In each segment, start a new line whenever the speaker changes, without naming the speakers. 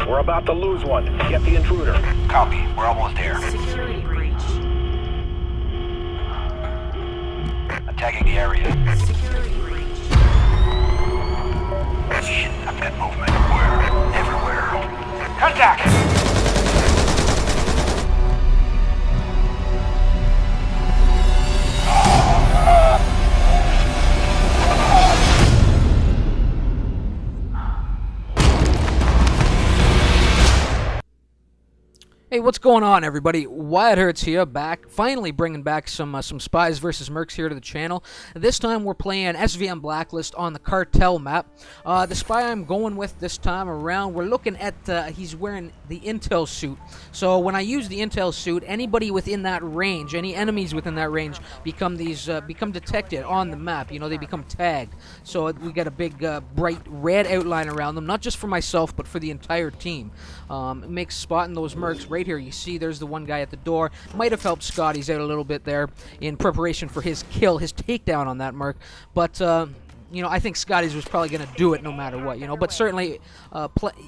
We're about to lose one. Get the intruder.
Copy. We're almost there.
Security breach.
Attacking the area.
Security breach.
Shit, I've got movement. Where? Everywhere. Contact!
Hey, what's going on, everybody? Wyatt Hurts here, finally bringing back some Spies versus Mercs here to the channel. This time we're playing SvM Blacklist on the Cartel map. The spy I'm going with this time around, we're looking at, he's wearing the intel suit. So when I use the intel suit, anybody within that range, any enemies within that range, become detected on the map. You know, they become tagged. So we got a big, bright red outline around them, not just for myself, but for the entire team. It makes spotting those Mercs right here. You see there's the one guy at the door. Might have helped Scotty's out a little bit there in preparation for his kill, his takedown on that Merc. But, you know, I think Scotty's was probably going to do it no matter what, you know. But certainly,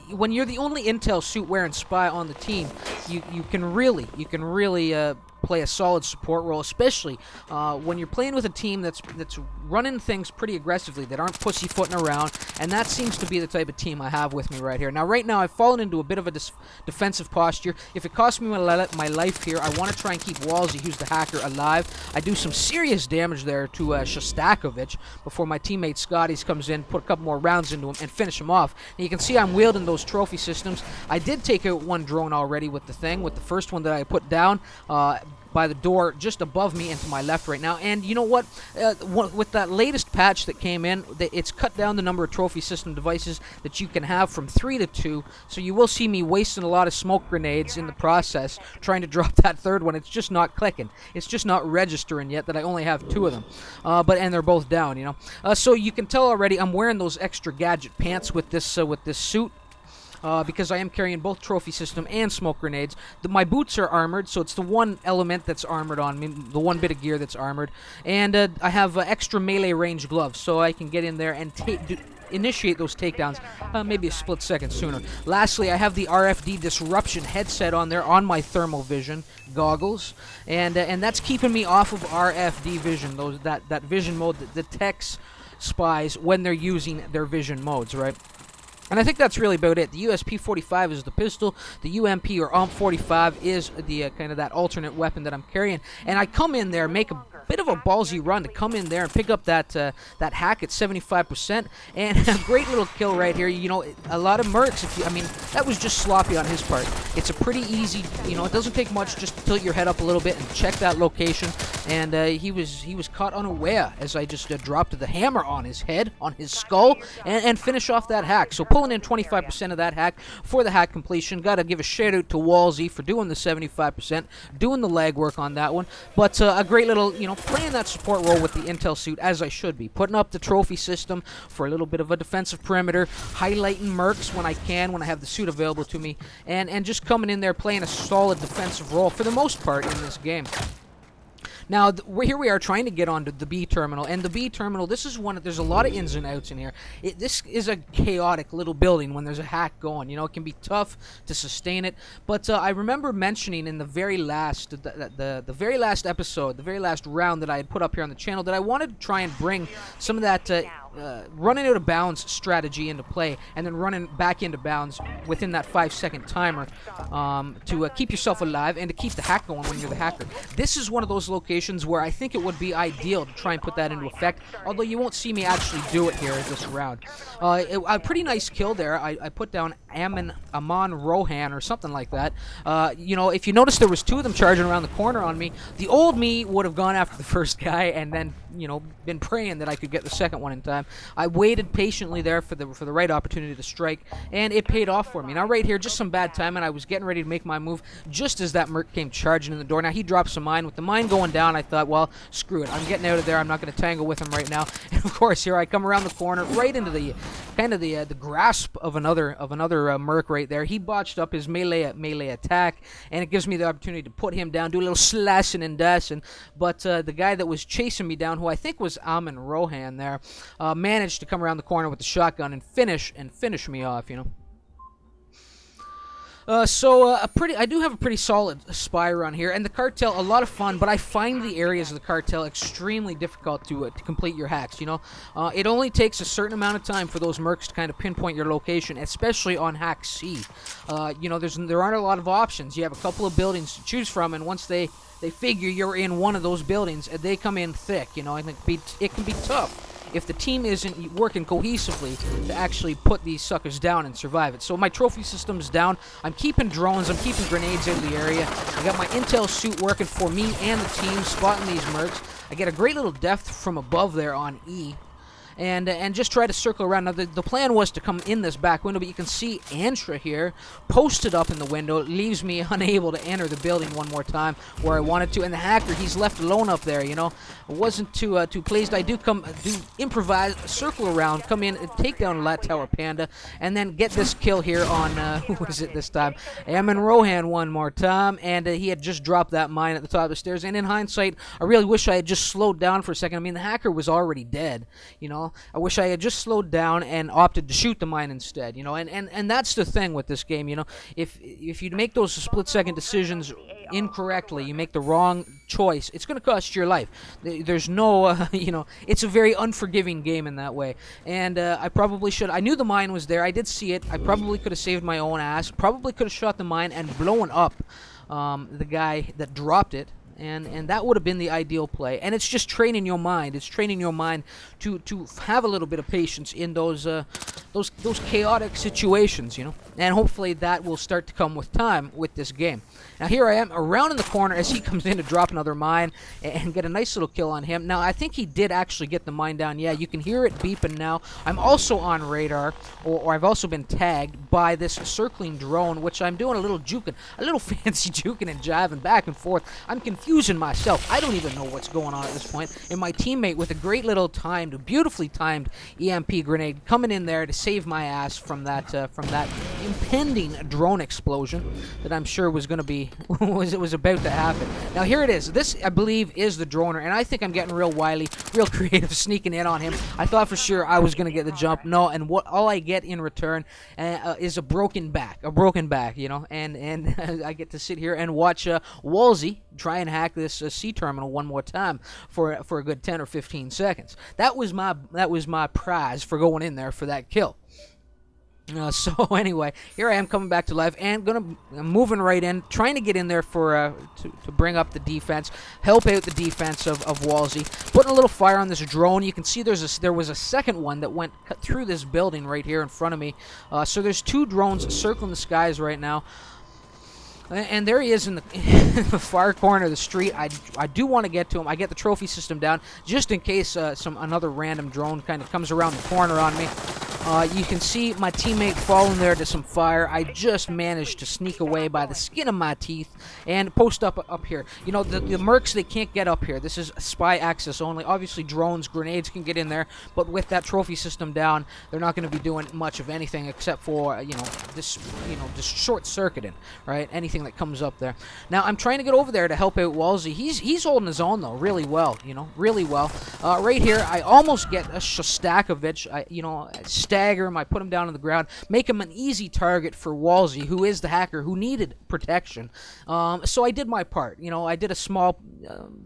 when you're the only intel suit wearing spy on the team, you can really play a solid support role, especially when you're playing with a team that's running things pretty aggressively, that aren't pussyfooting around, and that seems to be the type of team I have with me right here. Now, right now, I've fallen into a bit of a defensive posture. If it costs me my life here, I want to try and keep Walsey, who's the hacker, alive. I do some serious damage there to Shostakovich before my teammate Scotty's comes in, put a couple more rounds into him, and finish him off. And you can see I'm wielding those trophy systems. I did take out one drone already with the first one that I put down by the door just above me and to my left right now. And you know what? With that latest patch that came in, it's cut down the number of trophy system devices that you can have from 3 to 2. So you will see me wasting a lot of smoke grenades in the process trying to drop that third one. It's just not clicking. It's just not registering yet that I only have 2 of them. And they're both down, you know. So you can tell already I'm wearing those extra gadget pants with this suit. Because I am carrying both trophy system and smoke grenades. My boots are armored, so it's the one element that's armored on me, the one bit of gear that's armored. And I have extra melee range gloves, so I can get in there and initiate those takedowns maybe a split second sooner. Lastly, I have the RFD disruption headset on there on my thermal vision goggles, and that's keeping me off of RFD vision, that vision mode that detects spies when they're using their vision modes, right? And I think that's really about it. The USP-45 is the pistol. The UMP or OMP-45 is the kind of that alternate weapon that I'm carrying. And I come in there, make a bit of a ballsy run to come in there and pick up that hack at 75%. And a great little kill right here. You know, a lot of Mercs. I mean, that was just sloppy on his part. It's a pretty easy. You know, it doesn't take much just to tilt your head up a little bit and check that location. And he was caught unaware as I just dropped the hammer on his head, on his skull, and finish off that hack. So pulling in 25% of that hack for the hack completion. Got to give a shout out to Walsey for doing the 75%, doing the legwork on that one. But a great little, you know, playing that support role with the intel suit as I should be. Putting up the trophy system for a little bit of a defensive perimeter, highlighting Mercs when I can, when I have the suit available to me, and just coming in there playing a solid defensive role for the most part in this game. Now, here we are trying to get onto the B terminal, and the B terminal, this is there's a lot of ins and outs in here. This is a chaotic little building when there's a hack going. You know, it can be tough to sustain it, but I remember mentioning in the very last, the very last episode, the very last round that I had put up here on the channel, that I wanted to try and bring some of that running out of bounds strategy into play, and then running back into bounds within that 5-second timer to keep yourself alive and to keep the hack going when you're the hacker. This is one of those locations where I think it would be ideal to try and put that into effect, although you won't see me actually do it here this round. A pretty nice kill there. I put down Aman Rohan or something like that. You know, if you notice, there was 2 of them charging around the corner on me. The old me would have gone after the first guy and then, you know, been praying that I could get the second one in time. I waited patiently there for the right opportunity to strike, and it paid off for me. Now, right here, just some bad timing. I was getting ready to make my move just as that Merc came charging in the door. Now, he drops a mine. With the mine going down, I thought, well, screw it. I'm getting out of there. I'm not going to tangle with him right now. And, of course, here I come around the corner, right into the kind of the grasp of another Merc right there. He botched up his melee attack, and it gives me the opportunity to put him down, do a little slashing and dashing. But the guy that was chasing me down, who I think was Aman Rohan there, managed to come around the corner with the shotgun and finish me off, you know. I do have a pretty solid spy run here, and the Cartel, a lot of fun, but I find the areas of the Cartel extremely difficult to complete your hacks, you know. It only takes a certain amount of time for those Mercs to kind of pinpoint your location, especially on Hack C. You know, there aren't a lot of options. You have a couple of buildings to choose from, and once they figure you're in one of those buildings, they come in thick, you know. I think it can be tough if the team isn't working cohesively to actually put these suckers down and survive it. So my trophy system's down. I'm keeping drones. I'm keeping grenades out of the area. I got my intel suit working for me and the team, spotting these Mercs. I get a great little depth from above there on E. And just try to circle around. Now, the plan was to come in this back window, but you can see Antra here posted up in the window. It leaves me unable to enter the building one more time where I wanted to. And the hacker, he's left alone up there, you know. I wasn't too pleased. I do improvise, circle around, come in, take down Lat Tower Panda, and then get this kill here on, who was it this time? Amin Rohan one more time, and he had just dropped that mine at the top of the stairs. And in hindsight, I really wish I had just slowed down for a second. I mean, the hacker was already dead, you know. I wish I had just slowed down and opted to shoot the mine instead, you know. And that's the thing with this game, you know. If you make those split-second decisions incorrectly, you make the wrong choice, it's going to cost you your life. There's no, you know, it's a very unforgiving game in that way. And I probably should. I knew the mine was there. I did see it. I probably could have saved my own ass. Probably could have shot the mine and blown up the guy that dropped it. And that would have been the ideal play. And it's just training your mind. It's training your mind to have a little bit of patience in those chaotic situations, you know. And hopefully that will start to come with time with this game. Now here I am around in the corner as he comes in to drop another mine and get a nice little kill on him. Now I think he did actually get the mine down. Yeah, you can hear it beeping now. I'm also on radar, or I've also been tagged by this circling drone, which I'm doing a little juking, a little fancy juking and jiving back and forth. I'm confusing myself. I don't even know what's going on at this point. And my teammate with a great little timed, beautifully timed EMP grenade coming in there to save my ass from that impending drone explosion that I'm sure was going to be was about to happen. Now here it is. This, I believe, is the droner, and I think I'm getting real wily, real creative, sneaking in on him. I thought for sure I was going to get the jump. No, and all I get in return is a broken back, you know, and I get to sit here and watch Walsey try and hack this C terminal one more time for a good 10 or 15 seconds. That was my prize for going in there for that kill. So anyway, here I am coming back to life and I'm moving right in, trying to get in there for to bring up the defense, help out the defense of Walsey. Putting a little fire on this drone. You can see there was a second one that went through this building right here in front of me. So there's two drones circling the skies right now. And there he is in the far corner of the street. I do want to get to him. I get the trophy system down just in case another random drone kind of comes around the corner on me. You can see my teammate falling there to some fire. I just managed to sneak away by the skin of my teeth and post up here. You know, the Mercs, they can't get up here. This is spy access only. Obviously, drones, grenades can get in there, but with that trophy system down, they're not going to be doing much of anything except for just short-circuiting, right? Anything that comes up there. Now, I'm trying to get over there to help out Walsey. He's holding his own though, really well. You know, really well. Right here, I almost get a Shostakovich. Stagger him, I put him down on the ground, make him an easy target for Walsey, who is the hacker who needed protection. So I did my part. You know, I did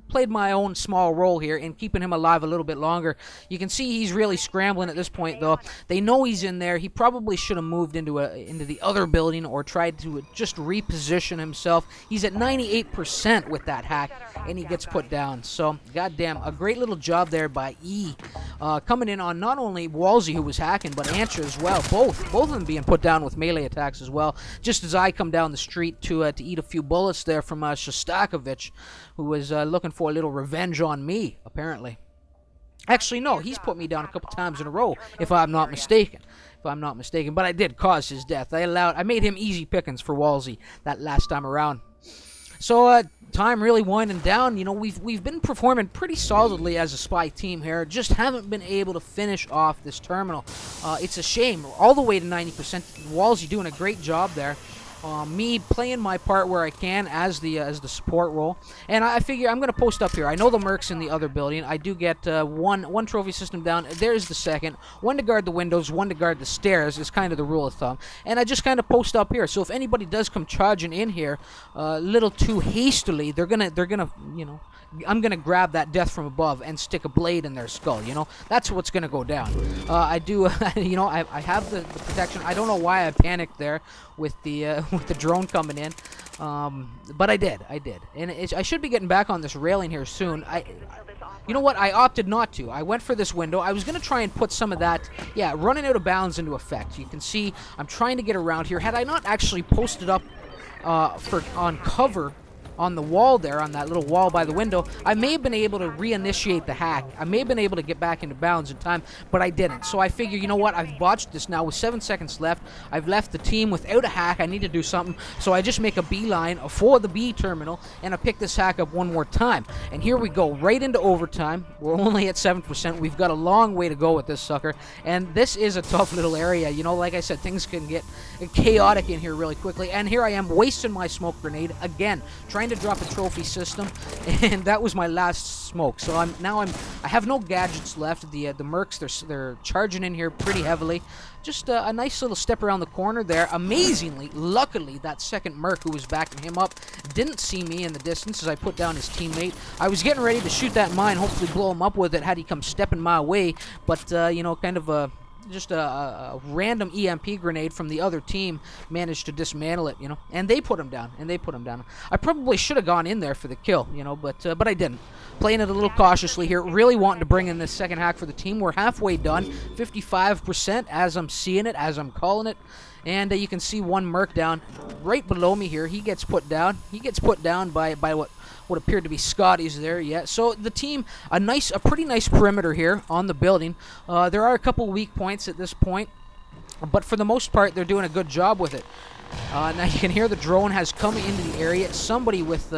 played my own small role here in keeping him alive a little bit longer. You can see he's really scrambling at this point, though. They know he's in there. He probably should have moved into the other building or tried to just reposition himself. He's at 98% with that hack, and he gets put down. So, goddamn, a great little job there by E. Coming in on not only Walsey, who was hacking, but Antra as well. Both of them being put down with melee attacks as well. Just as I come down the street to eat a few bullets there from Shostakovich, who was looking for a little revenge on me, apparently. Actually, no, he's put me down a couple times in a row, if I'm not mistaken. But I did cause his death. I made him easy pickings for Walsey that last time around. So, time really winding down. You know, we've been performing pretty solidly as a spy team here. Just haven't been able to finish off this terminal. It's a shame. All the way to 90%. Walsey doing a great job there. me playing my part where I can as the support role, and I figure I'm gonna post up here. I know the Mercs in the other building. I do get one trophy system down. There's the second. One to guard the windows, one to guard the stairs is kind of the rule of thumb. And I just kind of post up here. So if anybody does come charging in here a little too hastily, they're gonna you know, I'm gonna grab that death from above and stick a blade in their skull. You know, that's what's gonna go down. I do, you know, I have the protection. I don't know why I panicked there with the with the drone coming in, but I did, and I should be getting back on this railing here soon. You know what? I opted not to. I went for this window. I was gonna try and put some of that, yeah, running out of bounds into effect. You can see I'm trying to get around here. Had I not actually posted up on cover on the wall there, on that little wall by the window, I may have been able to reinitiate the hack. I may have been able to get back into bounds in time, but I didn't. So I figure, you know what, I've botched this now with 7 seconds left. I've left the team without a hack. I need to do something. So I just make a beeline for the B terminal, and I pick this hack up one more time. And here we go, right into overtime. We're only at 7%. We've got a long way to go with this sucker. And this is a tough little area. You know, like I said, things can get chaotic in here really quickly. And here I am wasting my smoke grenade again, trying to drop a trophy system, and that was my last smoke. So I have no gadgets left. The Mercs, they're charging in here pretty heavily. Just a nice little step around the corner there. Amazingly, luckily, that second Merc who was backing him up didn't see me in the distance as I put down his teammate. I was getting ready to shoot that mine, hopefully blow him up with it had he come stepping my way, but you know, kind of just a random EMP grenade from the other team managed to dismantle it, you know, and they put him down, I probably should have gone in there for the kill, you know, but I didn't. Playing it a little cautiously here, really wanting to bring in this second hack for the team. We're halfway done, 55% as I'm seeing it, as I'm calling it. And you can see one Merc down right below me here. He gets put down. He gets put down by what appeared to be Scotty's there. Yeah. So the team, a pretty nice perimeter here on the building. There are a couple weak points at this point, but for the most part, they're doing a good job with it. Now you can hear the drone has come into the area. Somebody with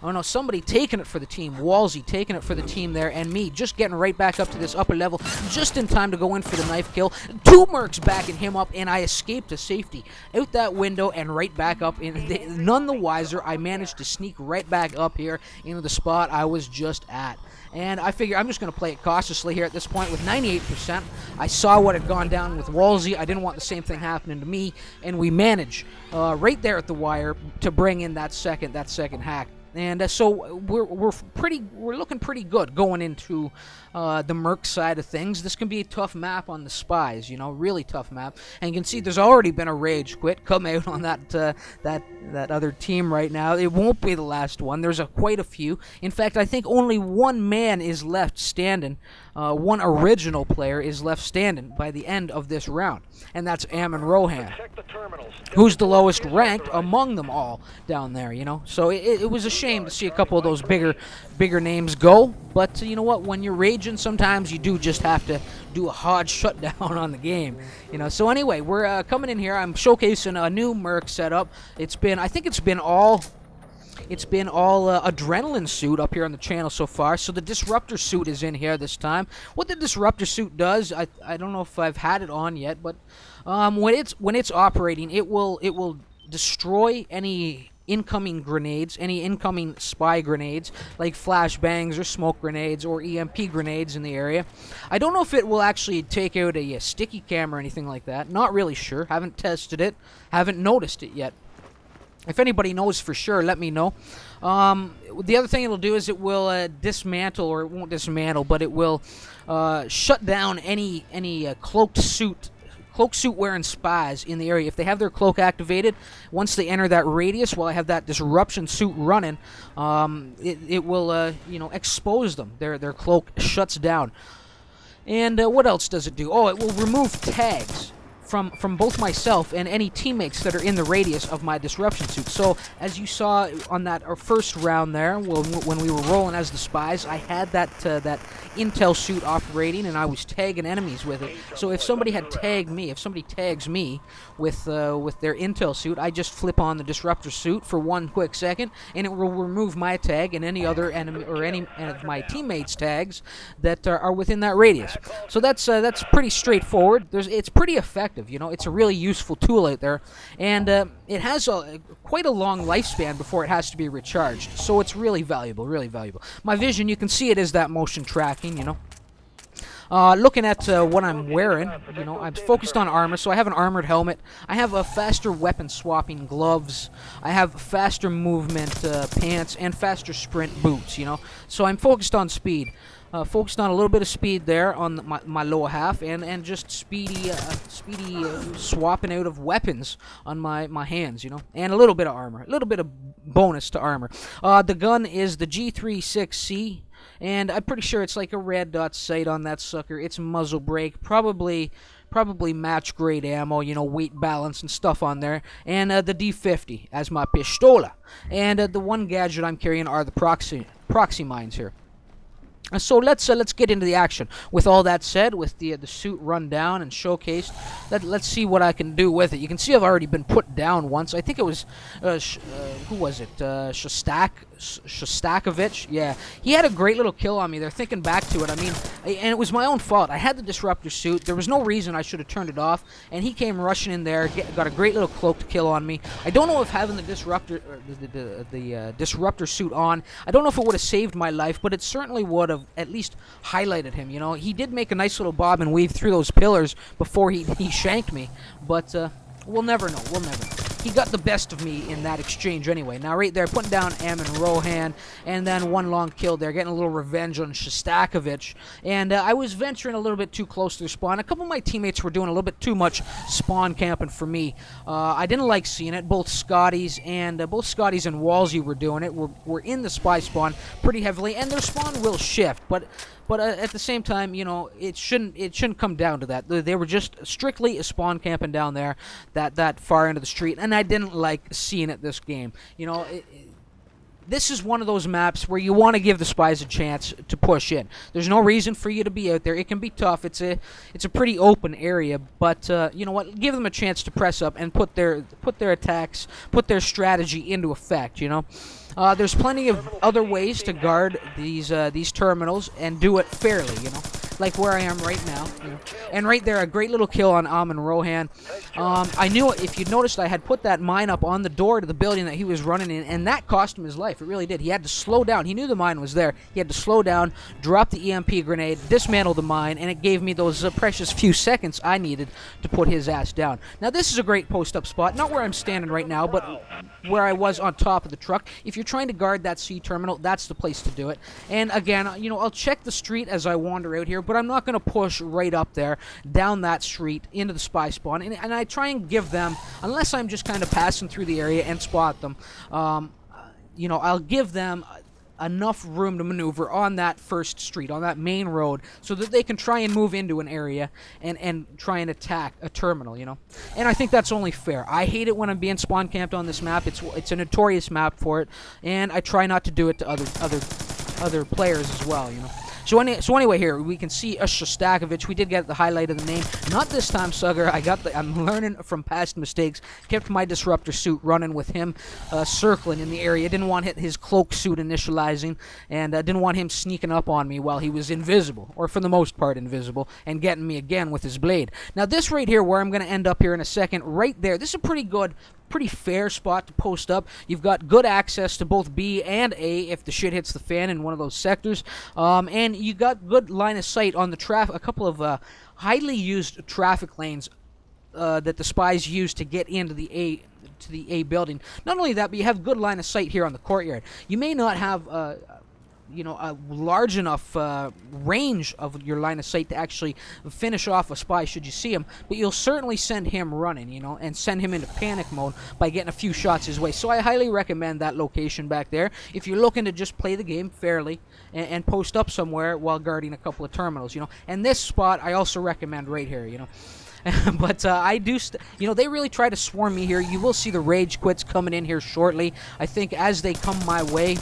oh no, somebody taking it for the team. Walsey taking it for the team there, and me just getting right back up to this upper level just in time to go in for the knife kill. Two Mercs backing him up, and I escaped to safety out that window and right back up. None the wiser, I managed to sneak right back up here into the spot I was just at. And I figure I'm just going to play it cautiously here at this point with 98%. I saw what had gone down with Walsey. I didn't want the same thing happening to me, and we managed right there at the wire to bring in that second hack. And so we're looking pretty good going into the Merc side of things. This can be a tough map on the Spies, you know, really tough map. And you can see there's already been a rage quit come out on that other team right now. It won't be the last one. There's quite a few. In fact, I think only one man is left standing. One original player is left standing by the end of this round, and that's Ammon Rohan, who's the lowest ranked among them all down there, you know. So it was a shame to see a couple of those bigger names go, but you know what, when you're raging, sometimes you do just have to do a hard shutdown on the game, you know. So anyway, we're coming in here. I'm showcasing a new Merc setup. I think it's been all adrenaline suit up here on the channel so far. So the disruptor suit is in here this time. What the disruptor suit does, I don't know if I've had it on yet, but when it's operating, it will destroy any incoming grenades, any incoming spy grenades, like flashbangs or smoke grenades or EMP grenades in the area. I don't know if it will actually take out a sticky cam or anything like that. Not really sure. Haven't tested it. Haven't noticed it yet. If anybody knows for sure, let me know. The other thing it'll do is it will dismantle, or it won't dismantle, but it will shut down any cloaked suit wearing spies in the area. If they have their cloak activated, once they enter that radius, while I have that disruption suit running, it will expose them. Their cloak shuts down. And what else does it do? Oh, it will remove tags from both myself and any teammates that are in the radius of my disruption suit. So, as you saw on that our first round there, when we were rolling as the Spies, I had that intel suit operating, and I was tagging enemies with it. So if somebody had tagged me, if somebody tags me with their intel suit, I just flip on the disruptor suit for 1 quick second, and it will remove my tag and any other enemy or any of my teammates' tags that are within that radius. So that's pretty straightforward. It's pretty effective. effective. You know, it's a really useful tool out there, and it has quite a long lifespan before it has to be recharged. So it's really valuable, really valuable. My vision, you can see it is that motion tracking, you know. Looking at what I'm wearing, you know, I'm focused on armor, so I have an armored helmet. I have a faster weapon swapping gloves. I have faster movement pants and faster sprint boots, you know. So I'm focused on speed. Focused on a little bit of speed there on my lower half, and just speedy swapping out of weapons on my hands, you know, and a little bit of armor, a little bit of bonus to armor. The gun is the G36C, and I'm pretty sure it's like a red dot sight on that sucker. It's muzzle brake, probably match grade ammo, you know, weight balance and stuff on there, and the D50 as my pistola, and the one gadget I'm carrying are the proxy mines here. So let's get into the action. With all that said, with the suit run down and showcased, let's see what I can do with it. You can see I've already been put down once. I think it was who was it? Shostakovich. Yeah, he had a great little kill on me there. Thinking back to it, I mean, and it was my own fault. I had the disruptor suit. There was no reason I should have turned it off, and he came rushing in there, got a great little cloaked kill on me. I don't know if having the disruptor disruptor suit on, I don't know if it would have saved my life, but it certainly would have at least highlighted him. You know, he did make a nice little bob and weave through those pillars before he shanked me, but we'll never know. We'll never know. He got the best of me in that exchange anyway. Now right there, putting down Amin Rohan, and then one long kill there, getting a little revenge on Shostakovich. And I was venturing a little bit too close to their spawn. A couple of my teammates were doing a little bit too much spawn camping for me. I didn't like seeing it. Both Scotties and Walsey were doing it. Were in the spy spawn pretty heavily, and their spawn will shift, but at the same time, you know, it shouldn't come down to that. They were just strictly spawn camping down there, that far into the street, and I didn't like seeing it this game. You know, this is one of those maps where you want to give the Spies a chance to push in. There's no reason for you to be out there. It can be tough. It's a pretty open area, but you know what? Give them a chance to press up and put their attacks, put their strategy into effect. You know. There's plenty of other ways to guard these terminals and do it fairly, you know, like where I am right now. You know. And right there, a great little kill on Amin Rohan. I knew, if you noticed, I had put that mine up on the door to the building that he was running in, and that cost him his life. It really did. He had to slow down. He knew the mine was there. He had to slow down, drop the EMP grenade, dismantle the mine, and it gave me those precious few seconds I needed to put his ass down. Now, this is a great post-up spot. Not where I'm standing right now, but where I was on top of the truck. If you're trying to guard that C terminal, that's the place to do it. And again, you know, I'll check the street as I wander out here, but I'm not going to push right up there, down that street, into the spy spawn. And I try and give them, unless I'm just kind of passing through the area and spot them, you know, I'll give them enough room to maneuver on that first street, on that main road, so that they can try and move into an area and try and attack a terminal, you know. And I think that's only fair. I hate it when I'm being spawn camped on this map. It's a notorious map for it, and I try not to do it to other players as well, you know. So anyway, here we can see Shostakovich. We did get the highlight of the name. Not this time, Sugger. I'm learning from past mistakes. Kept my disruptor suit running with him circling in the area. Didn't want his cloak suit initializing, and didn't want him sneaking up on me while he was invisible, or for the most part invisible, and getting me again with his blade. Now this right here, where I'm going to end up here in a second, right there, this is a pretty fair spot to post up. You've got good access to both B and A if the shit hits the fan in one of those sectors, and you got good line of sight on the a couple of highly used traffic lanes that the Spies use to get into the A building. Not only that, but you have good line of sight here on the courtyard. You may not have you know, a large enough range of your line of sight to actually finish off a spy should you see him, but you'll certainly send him running, you know, and send him into panic mode by getting a few shots his way. So I highly recommend that location back there if you're looking to just play the game fairly and post up somewhere while guarding a couple of terminals, you know. And this spot I also recommend right here, you know. But I do, you know, they really try to swarm me here. You will see the rage quits coming in here shortly. I think as they come my way,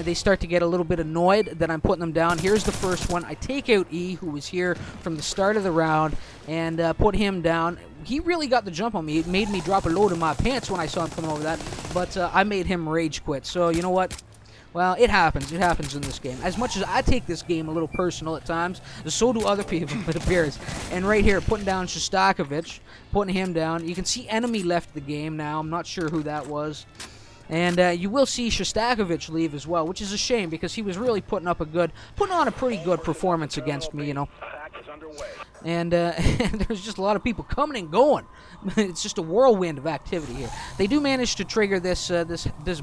they start to get a little bit annoyed that I'm putting them down. Here's the first one. I take out E, who was here from the start of the round, and put him down. He really got the jump on me. It made me drop a load of my pants when I saw him coming over that, but I made him rage quit. So, you know what? Well, it happens. It happens in this game. As much as I take this game a little personal at times, so do other people, it appears. And right here, putting down Shostakovich, putting him down. You can see enemy left the game now. I'm not sure who that was. And you will see Shostakovich leave as well, which is a shame because he was really putting on a pretty good performance against me, you know. And there's just a lot of people coming and going. It's just a whirlwind of activity here. They do manage to trigger this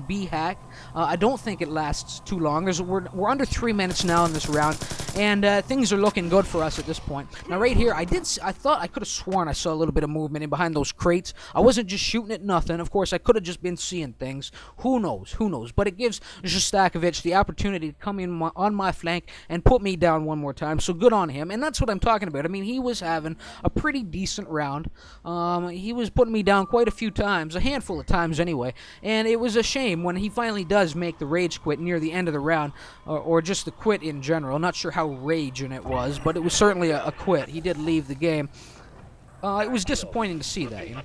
B hack. I don't think it lasts too long. We're under 3 minutes now in this round, and things are looking good for us at this point. Now right here, I thought I could have sworn I saw a little bit of movement in behind those crates. I wasn't just shooting at nothing. Of course, I could have just been seeing things. Who knows? Who knows? But it gives Shostakovich the opportunity to come in on my flank and put me down one more time. So good on him, and that's what I'm talking about. I mean, he was having a pretty decent round. He was putting me down quite a few times, a handful of times anyway, and it was a shame when he finally does make the rage quit near the end of the round, or just the quit in general. Not sure how raging it was, but it was certainly a quit. He did leave the game. It was disappointing to see that, you know.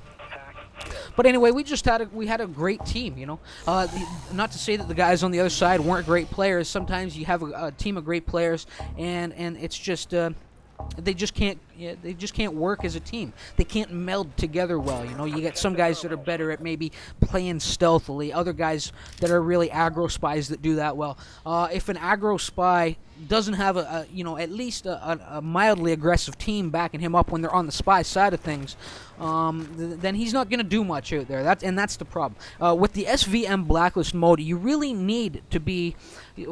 But anyway, we had a great team, you know. Not to say that the guys on the other side weren't great players. Sometimes you have a team of great players, and it's just they just can't work as a team. They can't meld together well, you know. You get some guys that are better at maybe playing stealthily, other guys that are really aggro spies that do that well. If an aggro spy doesn't have at least a mildly aggressive team backing him up when they're on the spy side of things, then he's not going to do much out there. That's the problem. With the SvM Blacklist mode, you really need to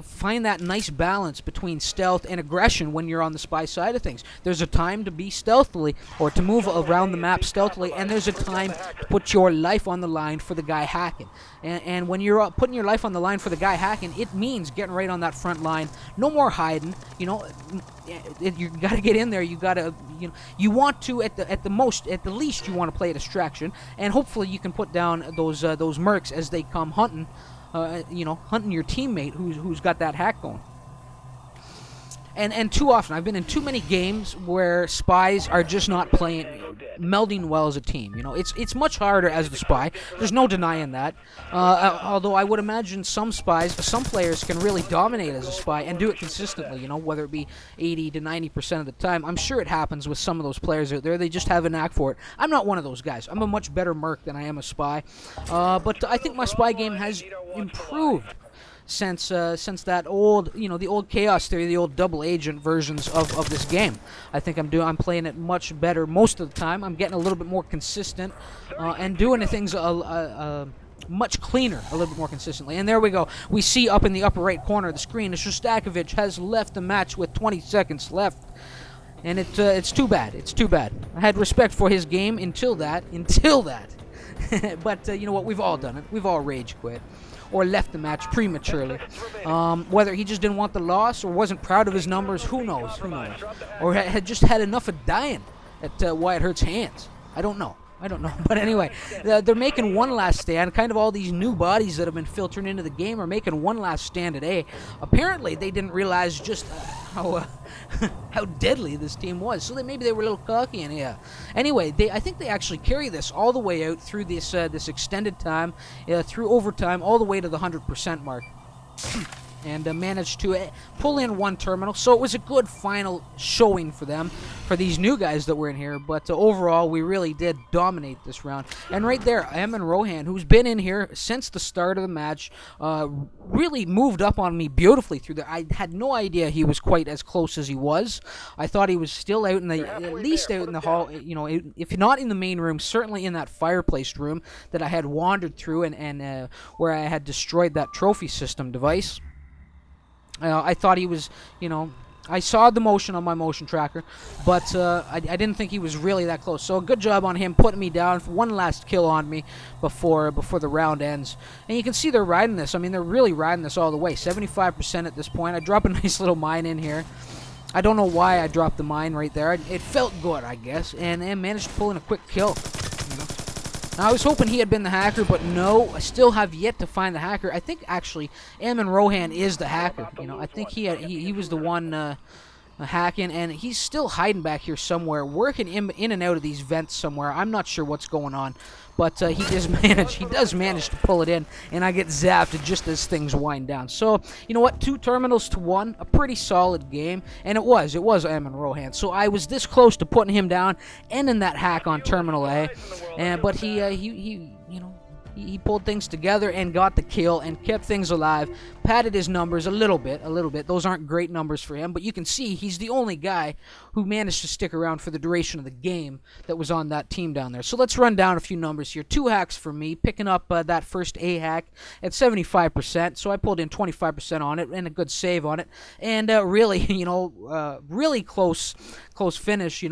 find that nice balance between stealth and aggression when you're on the spy side of things. There's a time to be stealthily, or to move around the map stealthily, and there's a time to put your life on the line for the guy hacking. And when you're putting your life on the line for the guy hacking, it means getting right on that front line. No more hiding, you know. You got to get in there. You got to, you want to at the least you want to play a distraction, and hopefully you can put down those mercs as they come hunting, hunting your teammate who's got that hack going. And too often, I've been in too many games where spies are just not melding well as a team. You know, it's much harder as the spy. There's no denying that. Although I would imagine some players can really dominate as a spy and do it consistently. You know, whether it be 80 to 90% of the time. I'm sure it happens with some of those players out there. They just have a knack for it. I'm not one of those guys. I'm a much better merc than I am a spy. But I think my spy game has improved since that old, the old Chaos Theory, the old double agent versions of this game. I think I'm playing it much better most of the time. I'm getting a little bit more consistent and doing things much cleaner, a little bit more consistently. And there we go. We see up in the upper right corner of the screen, Shostakovich has left the match with 20 seconds left. And it's too bad. It's too bad. I had respect for his game until that. But you know what? We've all done it. We've all rage quit or left the match prematurely. Whether he just didn't want the loss or wasn't proud of his numbers, who knows? Or had just had enough of dying at Wyatt Hurt's hands. I don't know. But anyway, they're making one last stand. Kind of all these new bodies that have been filtering into the game are making one last stand at A. Apparently, they didn't realize just how deadly this team was. So maybe they were a little cocky. And yeah. Anyway, I think they actually carry this all the way out through this extended time, through overtime, all the way to the 100% mark. And managed to pull in one terminal. So it was a good final showing for them, for these new guys that were in here. But overall, we really did dominate this round. And right there, Eamon Rohan, who's been in here since the start of the match, really moved up on me beautifully through there. I had no idea he was quite as close as he was. I thought he was still out in at least out in the hall, if not in the main room, certainly in that fireplace room that I had wandered through and where I had destroyed that trophy system device. I thought he was, I saw the motion on my motion tracker, but I didn't think he was really that close. So a good job on him putting me down for one last kill on me before the round ends. And you can see they're riding this. I mean, they're really riding this all the way. 75% at this point. I drop a nice little mine in here. I don't know why I dropped the mine right there. It felt good, I guess, and managed to pull in a quick kill. Now, I was hoping he had been the hacker, but no, I still have yet to find the hacker. I think, actually, Eamon Rohan is the hacker. I think he was the one, hacking, and he's still hiding back here somewhere, working in and out of these vents somewhere. I'm not sure what's going on, but he does manage to pull it in, and I get zapped just as things wind down. So, you know what? 2 terminals to 1, a pretty solid game, and it was Eamon Rohan. So I was this close to putting him down, ending that hack on Terminal A, but he pulled things together and got the kill and kept things alive, padded his numbers a little bit. Those aren't great numbers for him, but you can see he's the only guy who managed to stick around for the duration of the game that was on that team down there. So let's run down a few numbers here. 2 hacks for me, picking up that first A hack at 75%, so I pulled in 25% on it and a good save on it, and really close finish,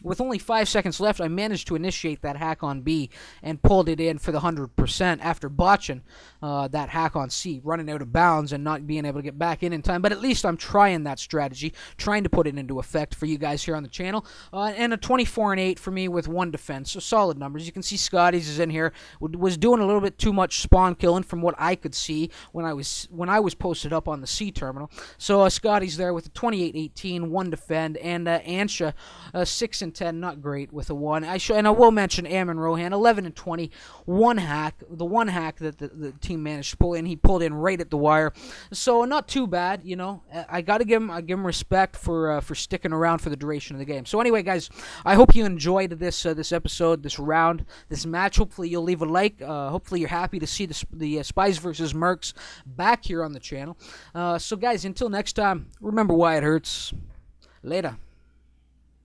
With only 5 seconds left, I managed to initiate that hack on B and pulled it in for the 100% after botching that hack on C, running out of bounds and not being able to get back in time. But at least I'm trying that strategy, trying to put it into effect for you guys here on the channel. And a 24 and 8 for me with 1 defense, so solid numbers. You can see Scotty's is in here, was doing a little bit too much spawn killing from what I could see when I was posted up on the C terminal. So Scotty's there with a 28-18, 1 defend, and Ansha 6 and 10, not great with a 1. And I will mention Eamon Rohan, 11 and 20, 1 hack, the 1 hack that the team managed to pull in. He pulled in right at the wire, so not too bad. I gotta give him respect for sticking around for the duration of the game. So anyway, guys, I hope you enjoyed this episode, this round, this match. Hopefully you'll leave a like. Hopefully you're happy to see the Spies versus Mercs back here on the channel. So guys, until next time, remember why it hurts. Later.